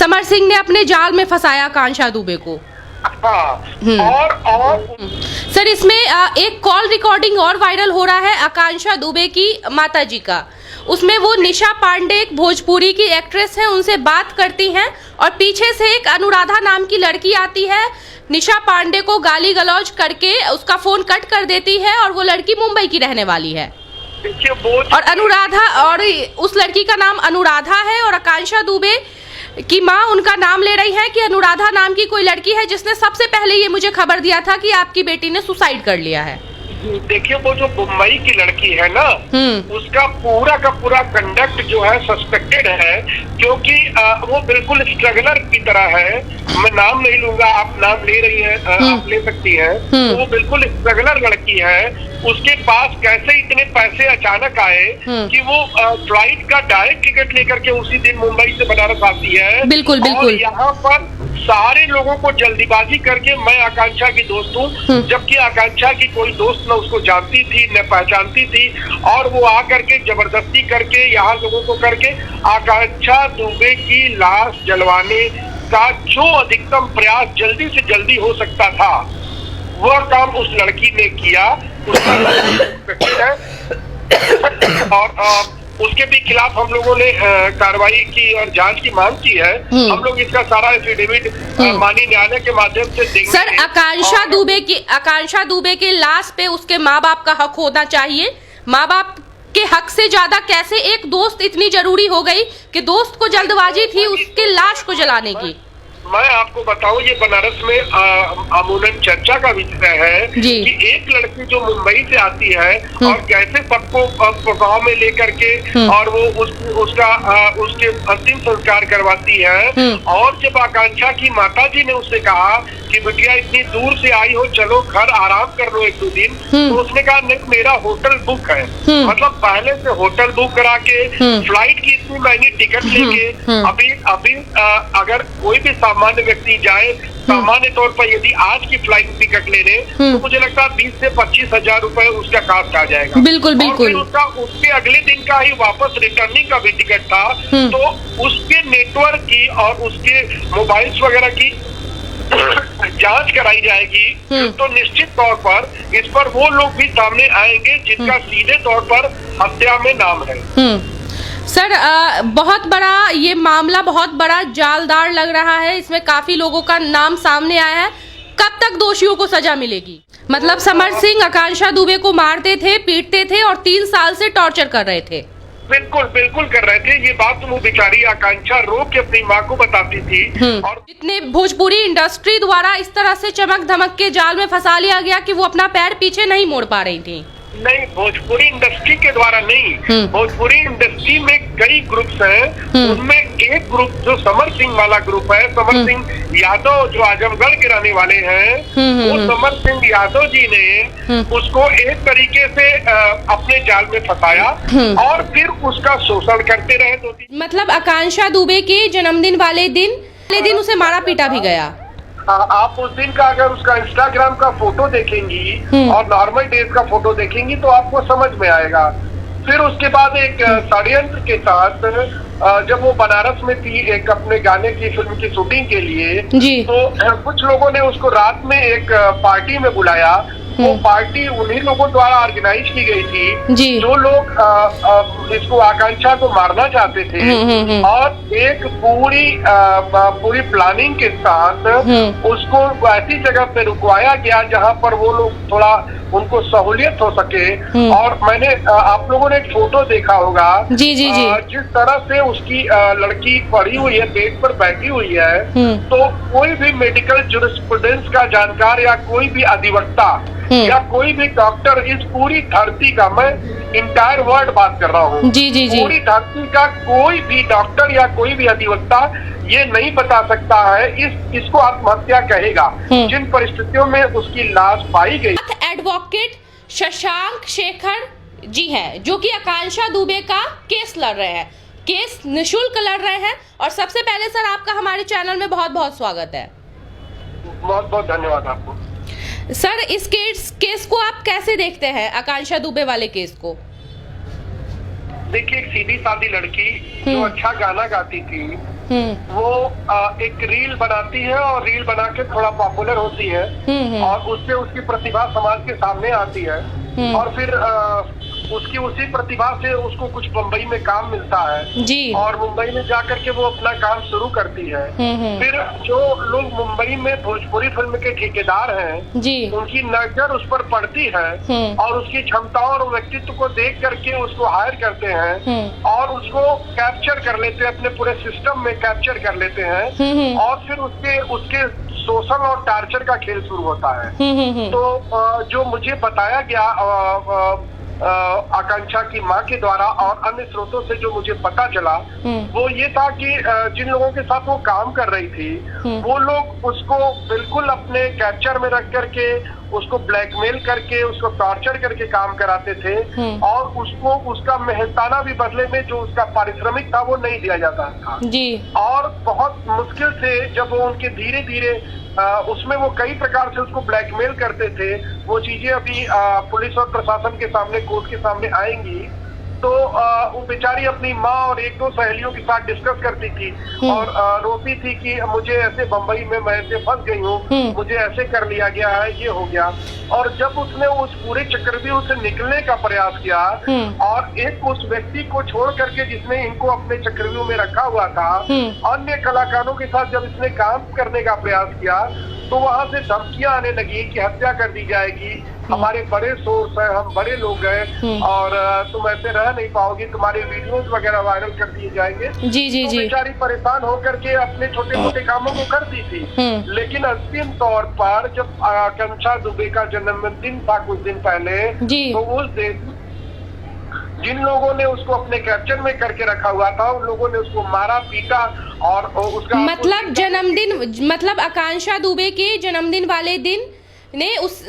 समर सिंह ने अपने जाल में फंसाया आकांक्षा दुबे को। हाँ, और सर इसमें एक कॉल रिकॉर्डिंग और वायरल हो रहा है आकांक्षा दुबे की माता जी का। उसमें वो निशा पांडे एक भोजपुरी की एक्ट्रेस है, उनसे बात करती हैं और पीछे से एक अनुराधा नाम की लड़की आती है, निशा पांडे को गाली गलौज करके उसका फोन कट कर देती है और वो लड़की मुंबई की रहने वाली है। और अनुराधा, और उस लड़की का नाम अनुराधा है और आकांक्षा दुबे की माँ उनका नाम ले रही है कि अनुराधा नाम की कोई लड़की है जिसने सबसे पहले ये मुझे खबर दिया था कि आपकी बेटी ने सुसाइड कर लिया है। देखिए, वो जो मुंबई की लड़की है ना, उसका पूरा का पूरा कंडक्ट जो है सस्पेक्टेड है, क्योंकि वो बिल्कुल स्ट्रगलर की तरह है। मैं नाम नहीं लूंगा, आप नाम ले रही हैं, आप ले सकती हैं। तो वो बिल्कुल स्ट्रगलर लड़की है। उसके पास कैसे इतने पैसे अचानक आए कि वो फ्लाइट का डायरेक्ट टिकट लेकर के उसी दिन मुंबई से बनारस आती है। बिल्कुल बिल्कुल। और यहाँ पर सारे लोगों को जल्दीबाजी करके, मैं आकांक्षा की दोस्त हूँ, जबकि आकांक्षा की कोई दोस्त न उसको जानती थी न पहचानती थी, और वो आकर के जबरदस्ती करके यहाँ लोगों को करके आकांक्षा दुबे की लाश जलवाने का जो अधिकतम प्रयास जल्दी से जल्दी हो सकता था, वह काम उस लड़की ने किया। और उसके भी खिलाफ हम लोगों ने कार्रवाई की और जांच की मांग की है। हम लोग इसका सारा एफिडेविट माननीय न्यायालय के माध्यम से देंगे। सर, आकांक्षा दुबे के लाश पे उसके माँ बाप का हक होना चाहिए। माँ बाप के हक से ज्यादा कैसे एक दोस्त इतनी जरूरी हो गई कि दोस्त को जल्दबाजी थी उसके लाश को जलाने की। मैं आपको बताऊं, ये बनारस में अमूमन चर्चा का विषय है कि एक लड़की जो मुंबई से आती है और कैसे सबको प्रभाव में लेकर के और वो उसके अंतिम संस्कार करवाती है। और जब आकांक्षा की माताजी ने उससे कहा कि बिटिया इतनी दूर से आई हो, चलो घर आराम कर लो एक दो दिन, तो उसने कहा नहीं, मेरा होटल बुक है। मतलब पहले से होटल बुक करा के, फ्लाइट की इतनी महंगी टिकट लेके, अभी अगर कोई भी सामान्य व्यक्ति जाए सामान्य तौर पर यदि आज की फ्लाइट टिकट लेने, तो मुझे लगता है 20 से 25 हजार रुपए उसका कास्ट आ जाएगा। बिल्कुल बिल्कुल। उसके अगले दिन का ही वापस रिटर्निंग का भी टिकट था। तो उसके नेटवर्क की और उसके मोबाइल्स वगैरह की जांच कराई जाएगी, तो निश्चित तौर पर इस पर वो लोग भी सामने आएंगे जिनका सीधे तौर पर हत्या में नाम है। सर, बहुत बड़ा ये मामला, बहुत बड़ा जालदार लग रहा है। इसमें काफी लोगों का नाम सामने आया है। कब तक दोषियों को सजा मिलेगी? मतलब समर सिंह आकांक्षा दुबे को मारते थे, पीटते थे और 3 साल से टॉर्चर कर रहे थे। बिल्कुल बिल्कुल कर रहे थे। ये बात वो बेचारी आकांक्षा रो के अपनी माँ को बताती थी। और जितने भोजपुरी इंडस्ट्री द्वारा इस तरह से चमक धमक के जाल में फंसा लिया गया कि वो अपना पैर पीछे नहीं मोड़ पा रही थी। नहीं, भोजपुरी इंडस्ट्री के द्वारा नहीं। भोजपुरी इंडस्ट्री में कई ग्रुप्स हैं। उनमें एक ग्रुप जो समर सिंह वाला ग्रुप है, समर सिंह यादव जो आजमगढ़ के रहने वाले हैं, वो समर सिंह यादव जी ने उसको एक तरीके से अपने जाल में फंसाया और फिर उसका शोषण करते रहे 2-3। मतलब आकांक्षा दुबे के जन्मदिन वाले दिन उसे मारा पीटा भी गया। आप उस दिन का अगर उसका इंस्टाग्राम का फोटो देखेंगी और नॉर्मल डेज का फोटो देखेंगी तो आपको समझ में आएगा। फिर उसके बाद एक षड्यंत्र के साथ जब वो बनारस में थी एक अपने गाने की फिल्म की शूटिंग के लिए, तो कुछ लोगों ने उसको रात में एक पार्टी में बुलाया। वो पार्टी उन्हीं लोगों द्वारा ऑर्गेनाइज की गई थी जो लोग इसको आकांक्षा को मारना चाहते थे। और एक पूरी प्लानिंग के साथ उसको ऐसी जगह पे रुकवाया गया जहां पर वो लोग थोड़ा उनको सहूलियत हो सके। और मैंने आप लोगों ने एक फोटो देखा होगा जिस तरह से उसकी लड़की पड़ी हुई है, बेड पर बैठी हुई है, तो कोई भी मेडिकल जूरिस्प्रूडेंस का जानकार या कोई भी अधिवक्ता या कोई भी डॉक्टर, इस पूरी धरती का, मैं इंटायर वर्ल्ड बात कर रहा हूँ, पूरी धरती का कोई भी डॉक्टर या कोई भी अधिवक्ता ये नहीं बता सकता है इसको आत्महत्या कहेगा जिन परिस्थितियों में उसकी लाश पाई गई। एडवोकेट शशांक शेखर जी है जो कि आकांक्षा दुबे का केस लड़ रहे हैं, केस निशुल्क लड़ रहे हैं। और सबसे पहले सर, आपका हमारे चैनल में बहुत बहुत स्वागत है। बहुत बहुत धन्यवाद आपको। सर, इस केस को आप कैसे देखते हैं, आकांक्षा दुबे वाले केस को? देखिए, एक सीधी सादी लड़की जो अच्छा गाना गाती थी वो एक रील बनाती है और रील बना के थोड़ा पॉपुलर होती है और उससे उसकी प्रतिभा समाज के सामने आती है और फिर उसकी उसी प्रतिभा से उसको कुछ मुंबई में काम मिलता है जी। और मुंबई में जाकर के वो अपना काम शुरू करती है। फिर जो लोग मुंबई में भोजपुरी फिल्म के ठेकेदार हैं जी, उनकी नजर उस पर पड़ती है और उसकी क्षमताओं और व्यक्तित्व को देख करके उसको हायर करते हैं और उसको कैप्चर कर लेते हैं, अपने पूरे सिस्टम में कैप्चर कर लेते हैं और फिर उसके शोषण और टार्चर का खेल शुरू होता है। तो जो मुझे बताया गया आकांक्षा की मां के द्वारा और अन्य स्रोतों से जो मुझे पता चला वो ये था कि जिन लोगों के साथ वो काम कर रही थी वो लोग उसको बिल्कुल अपने कैप्चर में रख करके उसको ब्लैकमेल करके उसको टॉर्चर करके काम कराते थे और उसको उसका मेहनताना भी बदले में जो उसका पारिश्रमिक था वो नहीं दिया जाता था जी। और बहुत मुश्किल से जब वो उनके धीरे धीरे उसमें वो कई प्रकार से उसको ब्लैकमेल करते थे, वो चीजें अभी पुलिस और प्रशासन के सामने कोर्ट के सामने आएंगी। तो वो बेचारी अपनी माँ और एक दो सहेलियों के साथ डिस्कस करती थी और रोती थी कि मुझे ऐसे बम्बई में मैं ऐसे फंस गई हूँ, मुझे ऐसे कर लिया गया है, ये हो गया। और जब उसने उस पूरे चक्रव्यूह से निकलने का प्रयास किया और एक उस व्यक्ति को छोड़ करके जिसने इनको अपने चक्रव्यूह में रखा हुआ था, अन्य कलाकारों के साथ जब इसने काम करने का प्रयास किया तो वहां से धमकियां आने लगी कि हत्या कर दी जाएगी, हमारे बड़े सोर्स हैं, हम बड़े लोग हैं और तुम ऐसे रह नहीं पाओगी, तुम्हारे वीडियोस वगैरह वायरल कर दिए जाएंगे। जी जी तो जी। बेचारी परेशान होकर के अपने छोटे मोटे कामों को करती थी, लेकिन अंतिम तौर पर जब आकांक्षा दुबे का जन्मदिन था कुछ दिन पहले जी, तो उस दिन जिन लोगों ने उसको अपने कैप्चर में करके रखा हुआ था उन लोगों ने उसको मारा पीटा और उसका मतलब जन्मदिन, मतलब आकांक्षा दुबे के जन्मदिन वाले दिन ने उस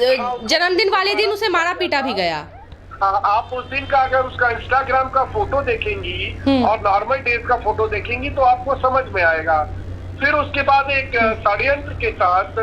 जन्मदिन वाले दिन उसे मारा पीटा भी गया। आप उस दिन का अगर उसका इंस्टाग्राम का फोटो देखेंगी और नॉर्मल डेज का फोटो देखेंगी तो आपको समझ में आएगा। फिर उसके बाद एक षड्यंत्र के साथ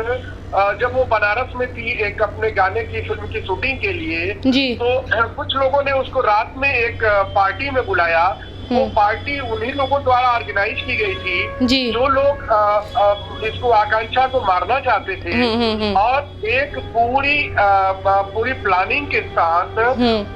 जब वो बनारस में थी एक अपने गाने की फिल्म की शूटिंग के लिए जी, तो कुछ लोगों ने उसको रात में एक पार्टी में बुलाया। वो पार्टी उन्हीं लोगों द्वारा ऑर्गेनाइज की गई थी जी, जो लोग इसको आकांक्षा को मारना चाहते थे और एक पूरी प्लानिंग के साथ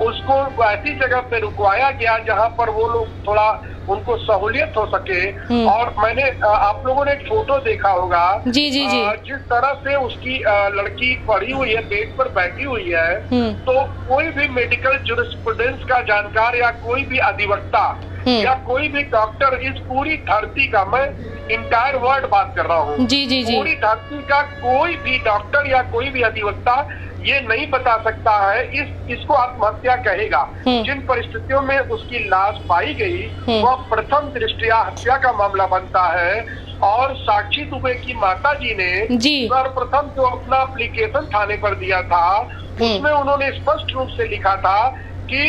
उसको ऐसी जगह पे रुकवाया गया जहां पर वो लोग थोड़ा उनको सहूलियत हो सके। और मैंने आप लोगों ने एक फोटो देखा होगा जी जी जी, जिस तरह से उसकी लड़की पड़ी हुई है, बेड पर बैठी हुई है, तो कोई भी मेडिकल ज्यूरिस्प्रूडेंस का जानकार या कोई भी अधिवक्ता या कोई भी डॉक्टर इस पूरी धरती का, मैं इंटायर वर्ल्ड बात कर रहा हूँ, जी जी जी, पूरी धरती का कोई भी डॉक्टर या कोई भी अधिवक्ता ये नहीं बता सकता है इसको आत्महत्या कहेगा। जिन परिस्थितियों में उसकी लाश पाई गई वह प्रथम दृष्टया हत्या का मामला बनता है और साक्षी दुबे की माता जी ने सर्वप्रथम जो अपना एप्लीकेशन थाने पर दिया था उसमें उन्होंने स्पष्ट रूप से लिखा था कि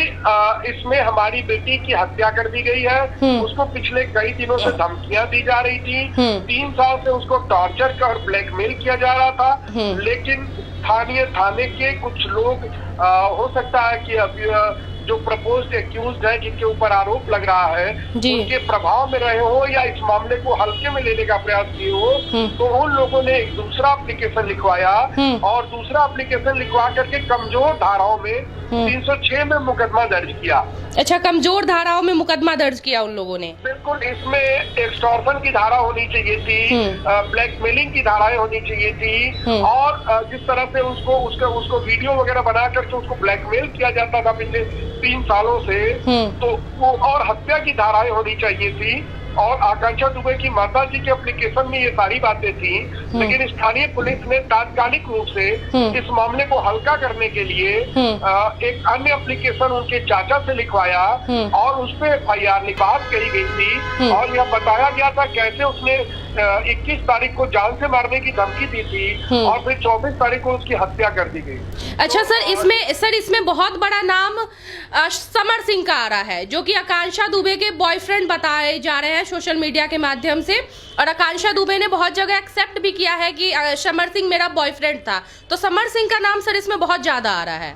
इसमें हमारी बेटी की हत्या कर दी गई है। उसको पिछले कई दिनों से धमकियां दी जा रही थी, 3 साल से उसको टॉर्चर कर ब्लैकमेल किया जा रहा था, लेकिन स्थानीय थाने के कुछ लोग हो सकता है कि अभी जो प्रपोज्ड एक्यूज्ड है जिनके ऊपर आरोप लग रहा है उनके प्रभाव में रहे हो या इस मामले को हल्के में लेने का प्रयास किए हो, तो उन लोगों ने एक दूसरा एप्लीकेशन लिखवाया और दूसरा एप्लीकेशन लिखवा करके कमजोर धाराओं में 306 में मुकदमा दर्ज किया। अच्छा, कमजोर धाराओं में मुकदमा दर्ज किया उन लोगों ने। बिल्कुल, इसमें एक्सटॉर्शन की धारा होनी चाहिए थी, ब्लैकमेलिंग की धाराएं होनी चाहिए थी और जिस तरह से उसको वीडियो वगैरह बना करके उसको ब्लैकमेल किया जाता था पिछले 3 सालों से, तो वो और हत्या की धाराएं होनी चाहिए थी। और आकांक्षा दुबे की माता जी के एप्लीकेशन में ये सारी बातें थी, लेकिन स्थानीय पुलिस ने तात्कालिक रूप से इस मामले को हल्का करने के लिए एक अन्य एप्लीकेशन उनके चाचा से लिखवाया और उस पर FIR बात कही गई थी और यह बताया गया था कैसे उसने 21 तारीख को जान से मारने की धमकी दी थी और फिर 24 तारीख को उसकी हत्या कर दी गई। अच्छा सर, इसमें बहुत बड़ा नाम समर सिंह का आ रहा है जो कि आकांक्षा दुबे के बॉयफ्रेंड बताए जा रहे हैं सोशल मीडिया के माध्यम से, और आकांक्षा दुबे ने बहुत जगह एक्सेप्ट भी किया है कि समर सिंह मेरा बॉयफ्रेंड था। तो समर सिंह का नाम सर इसमें बहुत ज्यादा आ रहा है।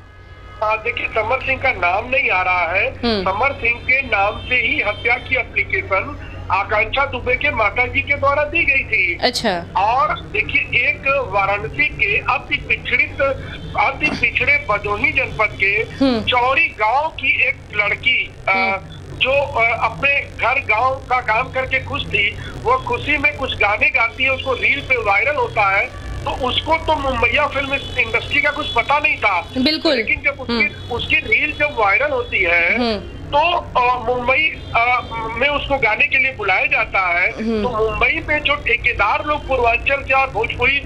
देखिए, समर सिंह का नाम नहीं आ रहा है, समर सिंह के नाम से ही हत्या की एप्लीकेशन आकांक्षा दुबे के माताजी के द्वारा दी गई थी। अच्छा। और देखिए, एक वाराणसी के अति पिछड़े भदोही जनपद के चौरी गांव की एक लड़की जो अपने घर गांव का काम करके खुश थी, वो खुशी में कुछ गाने गाती है, उसको रील पे वायरल होता है, तो उसको तो मुंबईया फिल्म इंडस्ट्री का कुछ पता नहीं था। बिल्कुल। लेकिन जब उसकी रील जब वायरल होती है तो मुंबई में उसको गाने के लिए बुलाया जाता है। तो मुंबई में जो ठेकेदार लोग पूर्वांचल के और भोजपुरी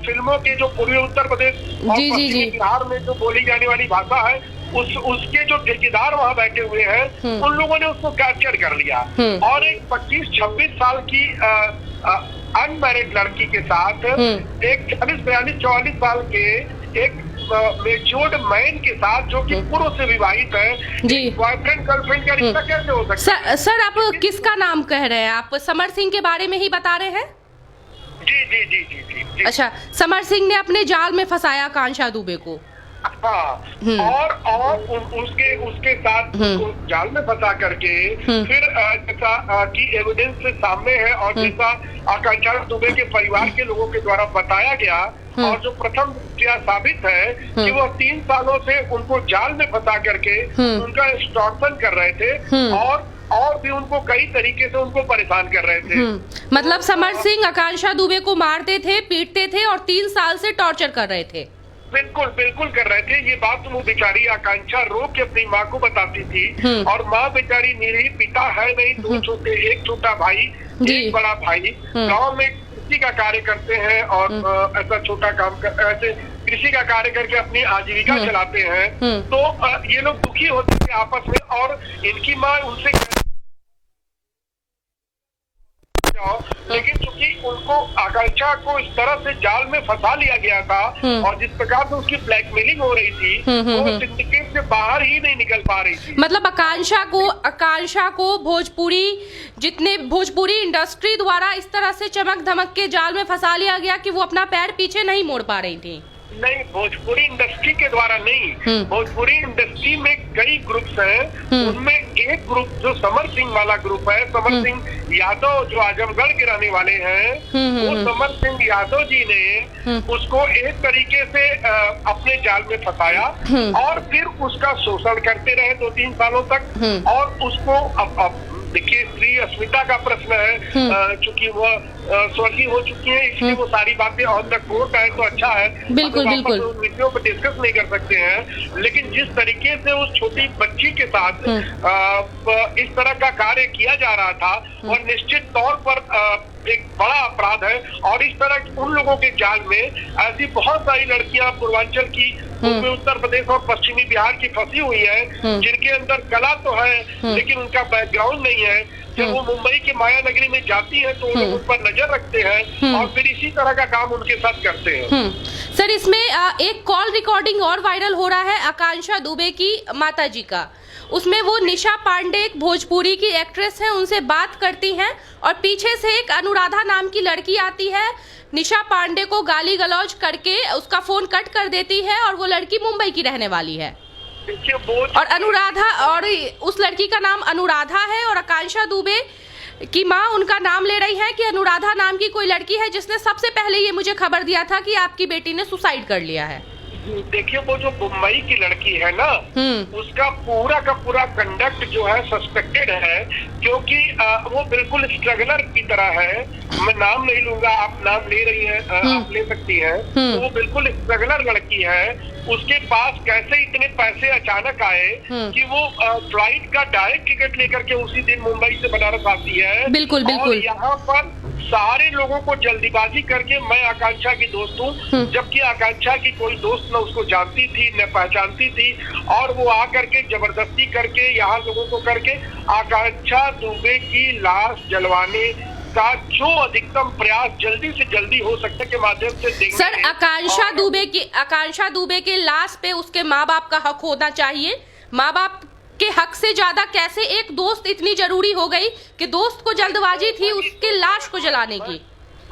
फिल्मों के जो पूर्वी उत्तर प्रदेश और पश्चिमी बिहार में जो बोली जाने वाली भाषा है, उसके जो ठेकेदार वहाँ बैठे हुए हैं, उन लोगों ने उसको कैप्चर कर लिया और एक 25-26 साल की अनमैरिड लड़की के साथ एक 40-42 साल के एक मेच्योर्ड मैन के साथ, जो कि पूर्व से विवाहित है, बॉयफ्रेंड गर्लफ्रेंड का रिश्ता कैसे हो सकता है? सर आप किसका नाम कह रहे हैं? आप समर सिंह के बारे में ही बता रहे हैं? जी जी जी जी जी, जी। अच्छा, समर सिंह ने अपने जाल में फंसाया आकांक्षा दुबे को। हाँ, और उसके साथ जाल में फंसा करके फिर जैसा कि एविडेंस सामने है और जैसा आकांक्षा दुबे के परिवार के लोगों के द्वारा बताया गया और जो प्रथम साबित है कि वो 3 सालों से उनको जाल में फंसा करके उनका एक्सटॉर्शन कर रहे थे और भी उनको कई तरीके से उनको परेशान कर रहे थे। मतलब समर सिंह आकांक्षा दुबे को मारते थे, पीटते थे और 3 साल से टॉर्चर कर रहे थे। बिल्कुल बिल्कुल कर रहे थे। ये बात वो बेचारी आकांक्षा रो के अपनी माँ को बताती थी और माँ बेचारी निरीह, पिता है नहीं, 2 छोटे, एक छोटा भाई, एक बड़ा भाई, गांव में कृषि का कार्य करते हैं और ऐसा छोटा काम ऐसे कृषि का कार्य करके अपनी आजीविका चलाते हैं। तो ये लोग दुखी होते थे आपस में और इनकी माँ उनसे, लेकिन चूंकि उनको आकांक्षा को इस तरह से जाल में फंसा लिया गया था और जिस प्रकार से उसकी ब्लैकमेलिंग हो रही थी, वो सिंडिकेट से बाहर ही नहीं निकल पा रही थी। मतलब आकांक्षा को भोजपुरी इंडस्ट्री द्वारा इस तरह से चमक धमक के जाल में फंसा लिया गया कि वो अपना पैर पीछे नहीं मोड़ पा रही थी। नहीं, भोजपुरी इंडस्ट्री के द्वारा नहीं, भोजपुरी इंडस्ट्री में कई ग्रुप्स हैं। उनमें एक ग्रुप जो समर सिंह वाला ग्रुप है, समर सिंह यादव जो आजमगढ़ के रहने वाले हैं, वो समर सिंह यादव जी ने उसको एक तरीके से अपने जाल में फंसाया और फिर उसका शोषण करते रहे 2-3 सालों तक। और उसको अब देखिए, श्री अस्मिता का प्रश्न है, चूंकि वो स्वर्गीय हो चुकी है, इसलिए वो सारी बातें ऑन द कोर्ट है तो अच्छा है, बिल्कुल बिल्कुल विषयों पर डिस्कस नहीं कर सकते हैं। लेकिन जिस तरीके से उस छोटी बच्ची के साथ इस तरह का कार्य किया जा रहा था, और निश्चित तौर पर एक बड़ा अपराध है। और इस तरह उन लोगों के जाल में ऐसी बहुत सारी लड़कियां पूर्वांचल की, उत्तर प्रदेश और पश्चिमी बिहार की फंसी हुई है, जिनके अंदर कला तो है लेकिन उनका बैकग्राउंड नहीं है। जब वो मुंबई के माया नगरी में जाती है तो लोग उन पर नजर रखते हैं और फिर इसी तरह का काम उनके साथ करते हैं। सर, इसमें एक कॉल रिकॉर्डिंग और वायरल हो रहा है आकांक्षा दुबे की माताजी का। उसमें वो निशा पांडे, एक भोजपुरी की एक्ट्रेस है, उनसे बात करती हैं और पीछे से एक अनुराधा नाम की लड़की आती है, निशा पांडे को गाली गलौज करके उसका फोन कट कर देती है और वो लड़की मुंबई की रहने वाली है। और अनुराधा, और उस लड़की का नाम अनुराधा है और आकांक्षा दुबे की माँ उनका नाम ले रही है कि अनुराधा नाम की कोई लड़की है जिसने सबसे पहले ये मुझे खबर दिया था कि आपकी बेटी ने सुसाइड कर लिया है। देखिए, वो जो मुंबई की लड़की है ना, उसका पूरा का पूरा कंडक्ट जो है सस्पेक्टेड है, क्योंकि वो बिल्कुल स्ट्रगलर की तरह है। मैं नाम नहीं लूंगा, आप नाम ले रही हैं, आप ले सकती हैं। तो वो बिल्कुल स्ट्रगलर लड़की है। उसके पास कैसे इतने पैसे अचानक आए कि वो फ्लाइट का डायरेक्ट टिकट लेकर के उसी दिन मुंबई से बनारस आती है। बिल्कुल बिल्कुल। और यहाँ पर सारे लोगों को जल्दीबाजी करके, मैं आकांक्षा की दोस्त हूँ, जबकि आकांक्षा की कोई दोस्त न उसको जानती थी न पहचानती थी, और वो आकर के जबरदस्ती करके यहाँ लोगों को करके आकांक्षा दुबे की लाश जलवाने का जो अधिकतम प्रयास जल्दी से जल्दी हो सकते के माध्यम से देंगे। सर, आकांक्षा दुबे के लाश पे उसके माँ बाप का हक होना चाहिए। माँ बाप के हक से ज्यादा कैसे एक दोस्त इतनी जरूरी हो गई कि दोस्त को जल्दबाजी थी उसके लाश को जलाने की।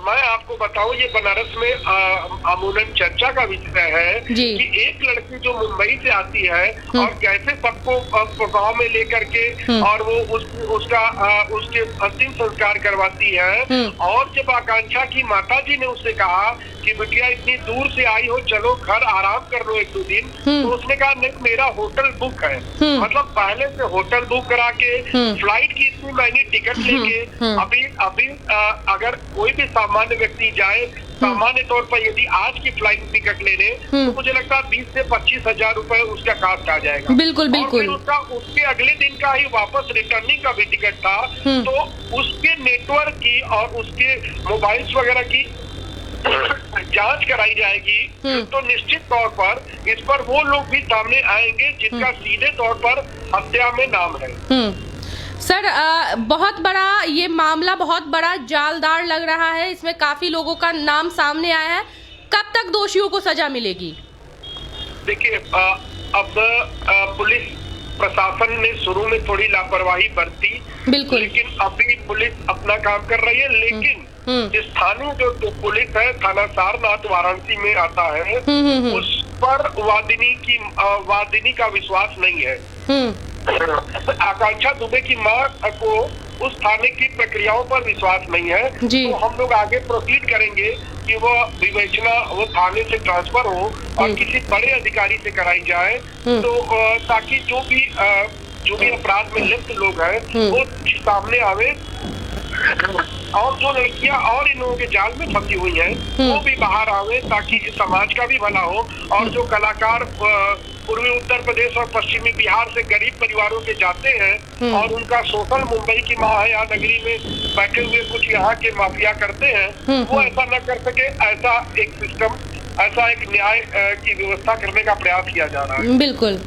मैं आपको बताऊं, ये बनारस में अमूमन चर्चा का विषय है जी। कि एक लड़की जो मुंबई से आती है और कैसे सबको गांव में लेकर के और वो उसके अंतिम संस्कार करवाती है। और जब आकांक्षा की माताजी ने उससे कहा कि बिटिया इतनी दूर से आई हो, चलो घर आराम कर लो 1-2 दिन, तो उसने कहा नहीं, मेरा होटल बुक है। मतलब पहले से होटल बुक करा के, फ्लाइट की इतनी महंगी टिकट लेके, अभी अगर कोई भी सामान्य व्यक्ति जाए सामान्य तौर पर यदि आज की फ्लाइट टिकट लेने, तो मुझे लगता है 20 से 25 हजार रुपए उसका कास्ट आ जाएगा। बिल्कुल बिल्कुल। और फिर उसके अगले दिन का ही वापस रिटर्निंग का भी टिकट था। तो उसके नेटवर्क की और उसके मोबाइल्स वगैरह की जांच कराई जाएगी, तो निश्चित तौर पर इस पर वो लोग भी सामने आएंगे जिनका सीधे तौर पर हत्या में नाम है। सर, बहुत बड़ा ये मामला, बहुत बड़ा जालदार लग रहा है। इसमें काफी लोगों का नाम सामने आया है। कब तक दोषियों को सजा मिलेगी? देखिए, अब पुलिस प्रशासन ने शुरू में थोड़ी लापरवाही बरती, बिल्कुल, लेकिन अभी पुलिस अपना काम कर रही है। लेकिन स्थानीय जो पुलिस है, थाना सारनाथ वाराणसी में आता है, उस पर वादिनी का विश्वास नहीं है। आकांक्षा दुबे की मां को उस थाने की प्रक्रियाओं पर विश्वास नहीं है। तो हम लोग आगे प्रोसीड करेंगे कि वो विवेचना वो थाने से ट्रांसफर हो और किसी बड़े अधिकारी से कराई जाए, तो ताकि जो भी अपराध में लिप्त लोग हैं वो सामने आवे, और जो लड़कियां और इन लोगों के जाल में फंसी हुई हैं वो भी बाहर आवे, ताकि समाज का भी भला हो। और जो कलाकार पूर्वी उत्तर प्रदेश और पश्चिमी बिहार से गरीब परिवारों के जाते हैं और उनका शोषण मुंबई की महानगरी में बैठे हुए कुछ यहाँ के माफिया करते हैं, वो ऐसा न कर सके, ऐसा एक सिस्टम, ऐसा एक न्याय की व्यवस्था करने का प्रयास किया जा रहा है। बिल्कुल।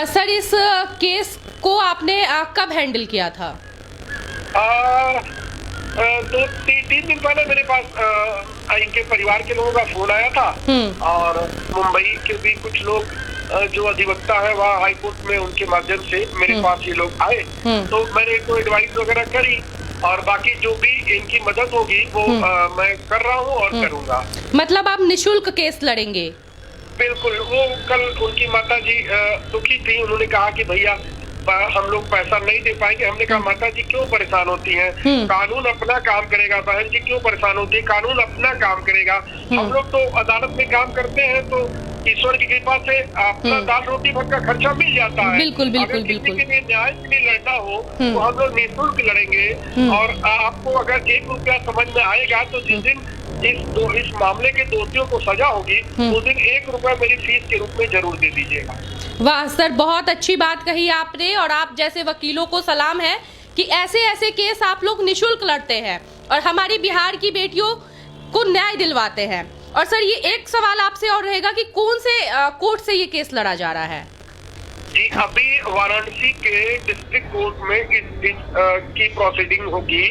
सर, इस केस को आपने कब हैंडल किया था? 2-3 दिन पहले मेरे पास इनके परिवार के लोगों का फोन आया था, और मुंबई के भी कुछ लोग जो अधिवक्ता है वहाँ हाई कोर्ट में, उनके माध्यम से मेरे पास ये लोग आए। तो मैंने इनको एडवाइस वगैरह करी, और बाकी जो भी इनकी मदद होगी वो मैं कर रहा हूँ और करूँगा। मतलब आप निशुल्क केस लड़ेंगे? बिल्कुल। वो कल उनकी माताजी दुखी थी, उन्होंने कहा कि भैया हम लोग पैसा नहीं दे पाएंगे। हमने कहा माता जी क्यों परेशान होती हैं, कानून अपना काम करेगा। बहन जी क्यों परेशान होती है, कानून अपना काम करेगा। हम लोग तो अदालत में काम करते हैं, तो ईश्वर की कृपा से अपना दाल रोटी भर का खर्चा मिल जाता है। बिल्कुल बिल्कुल अगर बिल्कुल। किसी के लिए न्याय के लिए लड़ना हो तो हम लोग निःशुल्क लड़ेंगे। और आपको अगर 1 रुपया समझ में आएगा, तो जिस दिन इस मामले के दोषियों को सजा होगी, उस दिन 1 रुपया मेरी फीस के रूप में जरूर दे दीजिएगा। वाह सर, बहुत अच्छी बात कही आपने, और आप जैसे वकीलों को सलाम है कि ऐसे केस आप लोग निशुल्क लड़ते हैं और हमारी बिहार की बेटियों को न्याय दिलवाते हैं। और सर, ये एक सवाल आपसे और रहेगा कि कौन से कोर्ट से ये केस लड़ा जा रहा है? जी, अभी वाराणसी के डिस्ट्रिक्ट कोर्ट में की प्रोसीडिंग होगी,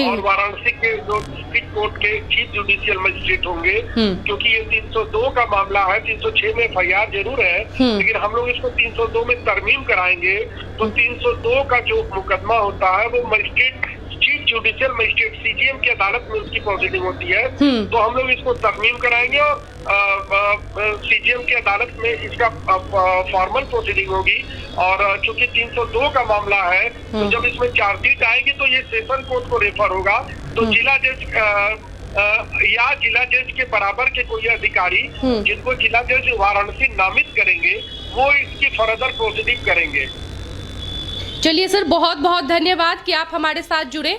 और वाराणसी के जो डिस्ट्रिक्ट कोर्ट के चीफ जुडिशियल मजिस्ट्रेट होंगे, क्योंकि ये 302 का मामला है। 306 में FIR जरूर है, लेकिन हम लोग इसको 302 में तरमीम कराएंगे। तो 302 का जो मुकदमा होता है वो magistrate, chief judicial magistrate CJM की अदालत में उसकी प्रोसीडिंग होती है। तो हम लोग इसको तरमीम कराएंगे और CJM की अदालत में इसका फॉर्मल प्रोसीडिंग होगी। और चूंकि 302 का मामला है, तो जब इसमें चार्जशीट आएगी तो ये सेशन कोर्ट को रेफर होगा। तो जिला जज या जिला जज के बराबर के कोई अधिकारी जिनको जिला जज वाराणसी नामित करेंगे, वो इसकी फर्दर प्रोसीडिंग करेंगे। चलिए सर, बहुत बहुत धन्यवाद कि आप हमारे साथ जुड़े।